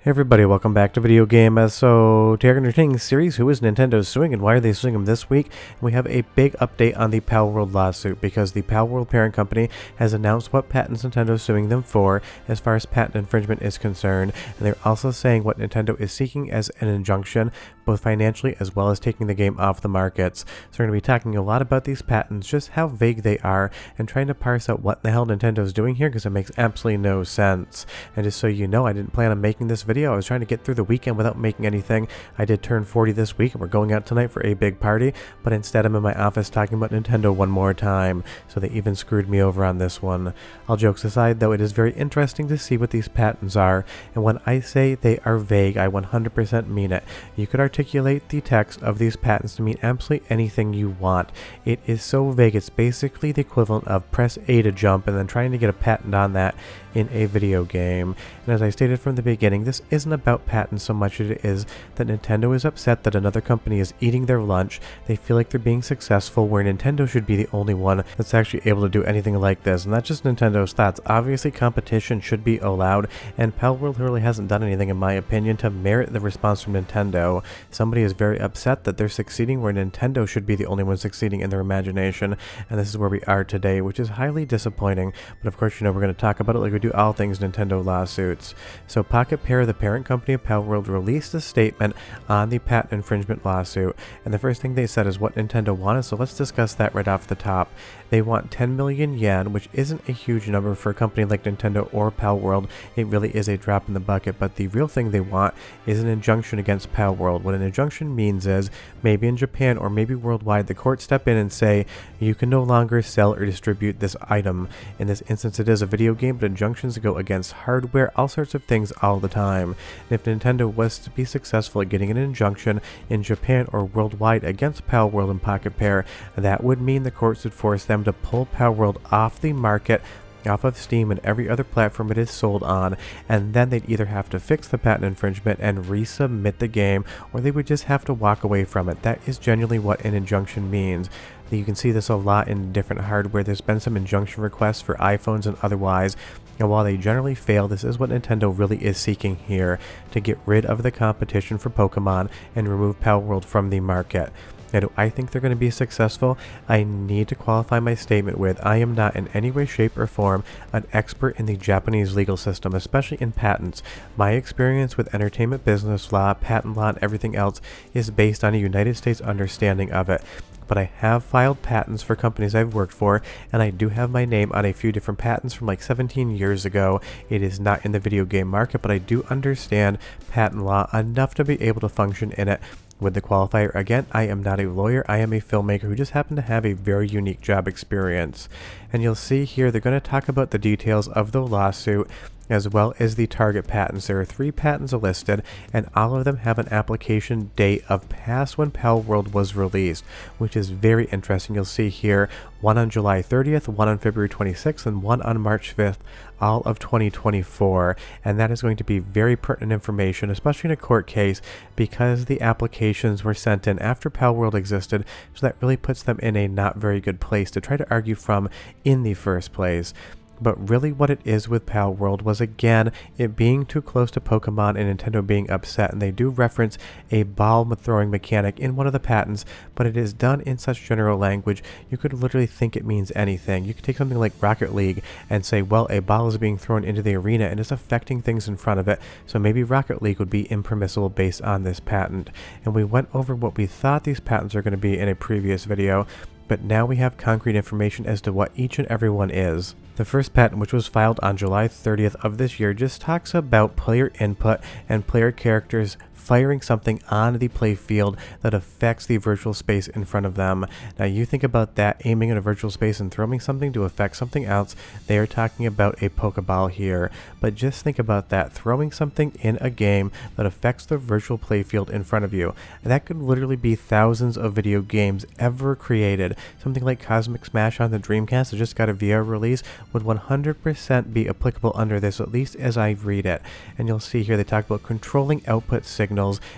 Hey everybody, welcome back to Video Game Target Entertaining Series. Who is Nintendo suing and why are they suing them this week? And we have a big update on the Palworld lawsuit because the Palworld parent company has announced what patents Nintendo is suing them for as far as patent infringement is concerned. And they're also saying what Nintendo is seeking as an injunction, both financially as well as taking the game off the markets. So we're going to be talking a lot about these patents, just how vague they are, and trying to parse out what the hell Nintendo is doing here because it makes absolutely no sense. And just so you know, I didn't plan on making this video. I was trying to get through the weekend without making anything. I did turn 40 this week and we're going out tonight for a big party, but instead I'm in my office talking about Nintendo one more time, so they even screwed me over on this one. All jokes aside though, it is very interesting to see what these patents are, and when I say they are vague, I 100% mean it. You could articulate the text of these patents to mean absolutely anything you want. It is so vague, it's basically the equivalent of press A to jump and then trying to get a patent on that in a video game. And as I stated from the beginning, this isn't about patents so much as it is that Nintendo is upset that another company is eating their lunch. They feel like they're being successful where Nintendo should be the only one that's actually able to do anything like this. And that's just Nintendo's thoughts. Obviously competition should be allowed, and Palworld really hasn't done anything in my opinion to merit the response from Nintendo. Somebody is very upset that they're succeeding where Nintendo should be the only one succeeding in their imagination, and this is where we are today, which is highly disappointing. But of course, you know, we're going to talk about it like we do all things Nintendo lawsuits. So Pocket Pair, the parent company of Palworld, released a statement on the patent infringement lawsuit, and the first thing they said is what Nintendo wanted, so let's discuss that right off the top. They want 10 million yen, which isn't a huge number for a company like Nintendo or Palworld. It really is a drop in the bucket, but the real thing they want is an injunction against Palworld. What an injunction means is, maybe in Japan or maybe worldwide, the courts step in and say, you can no longer sell or distribute this item. In this instance, it is a video game, but injunctions go against hardware, all sorts of things all the time. And if Nintendo was to be successful at getting an injunction in Japan or worldwide against Palworld and Pocket Pair, that would mean the courts would force them to pull Palworld off the market, off of Steam and every other platform it is sold on, and then they'd either have to fix the patent infringement and resubmit the game, or they would just have to walk away from it. That is genuinely what an injunction means. You can see this a lot in different hardware. There's been some injunction requests for iPhones and otherwise, and while they generally fail, this is what Nintendo really is seeking here, to get rid of the competition for Pokemon and remove Palworld from the market. Now, do I think they're going to be successful? I need to qualify my statement with, I am not in any way, shape, or form an expert in the Japanese legal system, especially in patents. My experience with entertainment business law, patent law, and everything else is based on a United States understanding of it. But I have filed patents for companies I've worked for, and I do have my name on a few different patents from like 17 years ago. It is not in the video game market, but I do understand patent law enough to be able to function in it. With the qualifier, again, I am not a lawyer, I am a filmmaker who just happened to have a very unique job experience. And you'll see here they're going to talk about the details of the lawsuit as well as the target patents. There are 3 patents listed, and all of them have an application date of past when Palworld was released, which is very interesting. You'll see here one on July 30th, one on February 26th, and one on March 5th, all of 2024, and that is going to be very pertinent information, especially in a court case, because the applications were sent in after Palworld existed, so that really puts them in a not very good place to try to argue from in the first place. But really what it is with Palworld was, again, it being too close to Pokemon and Nintendo being upset, and they do reference a ball throwing mechanic in one of the patents, but it is done in such general language you could literally think it means anything. You could take something like Rocket League and say, well, a ball is being thrown into the arena and it's affecting things in front of it, so maybe Rocket League would be impermissible based on this patent. And we went over what we thought these patents are going to be in a previous video, but now we have concrete information as to what each and every one is. The first patent, which was filed on July 30th of this year, just talks about player input and player characters firing something on the play field that affects the virtual space in front of them. Now you think about that, aiming at a virtual space and throwing something to affect something else. They are talking about a pokeball here, but just think about that, throwing something in a game that affects the virtual play field in front of you. And that could literally be thousands of video games ever created. Something like Cosmic Smash on the Dreamcast that just got a VR release would 100% be applicable under this, at least as I read it. And you'll see here they talk about controlling output signals,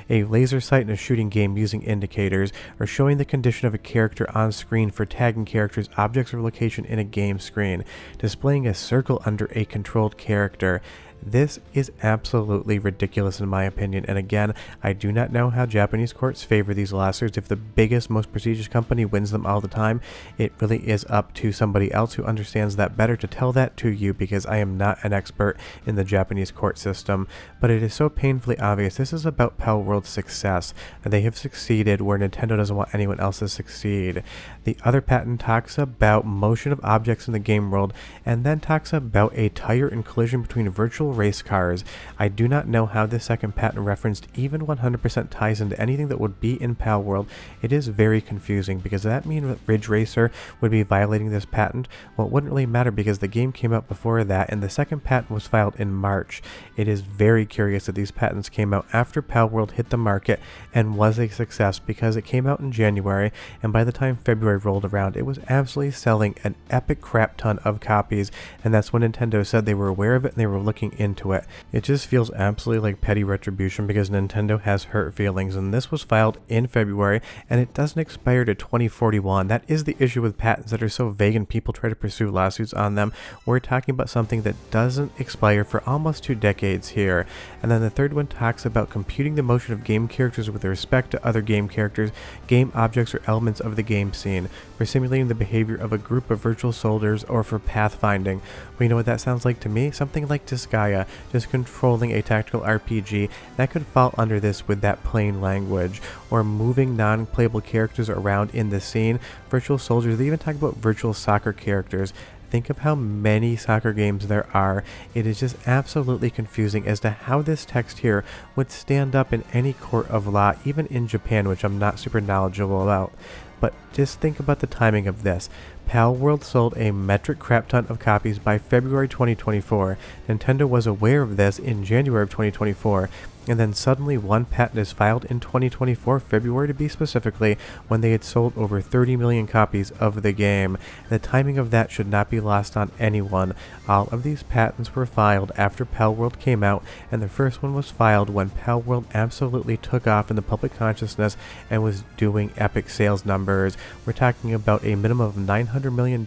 a laser sight in a shooting game using indicators, or showing the condition of a character on screen for tagging characters, objects, or location in a game screen, displaying a circle under a controlled character. This is absolutely ridiculous in my opinion, and again, I do not know how Japanese courts favor these lawsuits. If the biggest, most prestigious company wins them all the time, it really is up to somebody else who understands that better to tell that to you, because I am not an expert in the Japanese court system. But it is so painfully obvious. This is about Palworld's success, and they have succeeded where Nintendo doesn't want anyone else to succeed. The other patent talks about motion of objects in the game world, and then talks about a tire and collision between virtual race cars. I do not know how this second patent referenced even 100% ties into anything that would be in Palworld. It is very confusing, because does that mean that Ridge Racer would be violating this patent? Well, it wouldn't really matter because the game came out before that, and the second patent was filed in March. It is very curious that these patents came out after Palworld hit the market and was a success, because it came out in January, and by the time February rolled around, it was absolutely selling an epic crap ton of copies, and that's when Nintendo said they were aware of it and they were looking into it. It just feels absolutely like petty retribution, because Nintendo has hurt feelings, and this was filed in February, and it doesn't expire to 2041. That is the issue with patents that are so vague and people try to pursue lawsuits on them. We're talking about something that doesn't expire for almost 2 decades here. And then the third one talks about computing the motion of game characters with respect to other game characters, game objects, or elements of the game scene, for simulating the behavior of a group of virtual soldiers, or for pathfinding. Well, you know what that sounds like to me? Something like Disgaea, just controlling a tactical RPG. That could fall under this with that plain language. Or moving non-playable characters around in the scene, virtual soldiers. They even talk about virtual soccer characters. Think of how many soccer games there are. It is just absolutely confusing as to how this text here would stand up in any court of law, even in Japan, which I'm not super knowledgeable about. But just think about the timing of this. Palworld sold a metric crap ton of copies by February 2024. Nintendo was aware of this in January of 2024. And then suddenly one patent is filed in 2024, February to be specifically, when they had sold over 30 million copies of the game. The timing of that should not be lost on anyone. All of these patents were filed after Palworld came out, and the first one was filed when Palworld absolutely took off in the public consciousness and was doing epic sales numbers. We're talking about a minimum of $900 million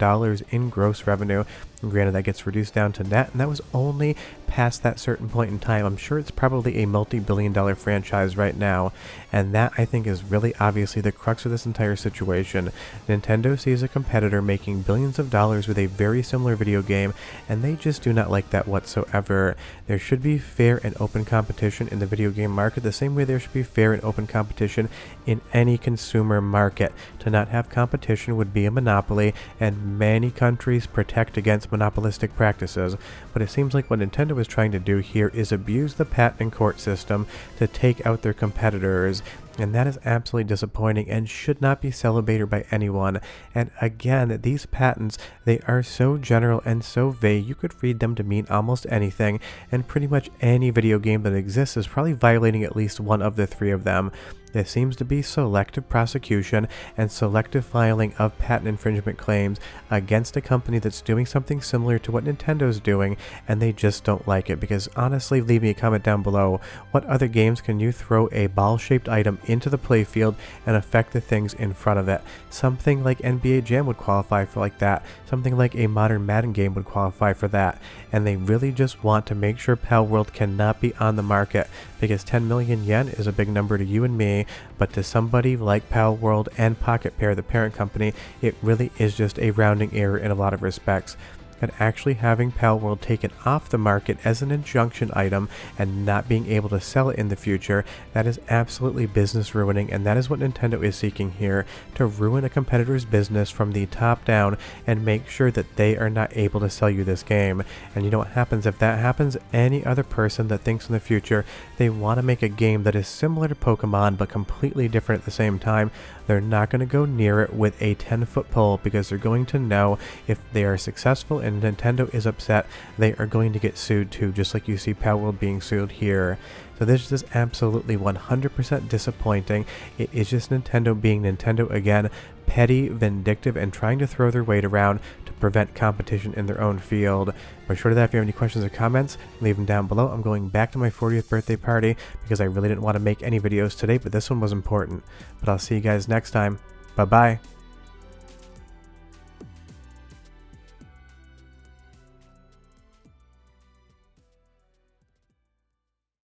in gross revenue. Granted, that gets reduced down to net, and that was only past that certain point in time. I'm sure it's probably a multi-billion-dollar franchise right now, and that, I think, is really obviously the crux of this entire situation. Nintendo sees a competitor making billions of dollars with a very similar video game, and they just do not like that whatsoever. There should be fair and open competition in the video game market, the same way there should be fair and open competition in any consumer market. To not have competition would be a monopoly, and many countries protect against monopolistic practices, but it seems like what Nintendo is trying to do here is abuse the patent and court system to take out their competitors, and that is absolutely disappointing and should not be celebrated by anyone. And again, these patents, they are so general and so vague, you could read them to mean almost anything, and pretty much any video game that exists is probably violating at least one of the 3 of them. There seems to be selective prosecution and selective filing of patent infringement claims against a company that's doing something similar to what Nintendo's doing, and they just don't like it. Because honestly, leave me a comment down below. What other games can you throw a ball-shaped item into the playfield and affect the things in front of it? Something like NBA Jam would qualify for like that. Something like a modern Madden game would qualify for that. And they really just want to make sure Palworld cannot be on the market, because 10 million yen is a big number to you and me, but to somebody like Palworld and Pocket Pair, the parent company, it really is just a rounding error in a lot of respects. And actually having Palworld taken off the market as an injunction item and not being able to sell it in the future, that is absolutely business ruining, and that is what Nintendo is seeking here, to ruin a competitor's business from the top down and make sure that they are not able to sell you this game. And you know what happens if that happens? Any other person that thinks in the future they want to make a game that is similar to Pokemon but completely different at the same time, they're not going to go near it with a 10-foot pole, because they're going to know if they are successful and Nintendo is upset, they are going to get sued too, just like you see Palworld being sued here. So this is absolutely 100% disappointing. It is just Nintendo being Nintendo again, petty, vindictive, and trying to throw their weight around to prevent competition in their own field. But short of that, if you have any questions or comments, leave them down below. I'm going back to my 40th birthday party because I really didn't want to make any videos today, but this one was important. But I'll see you guys next time. Bye-bye.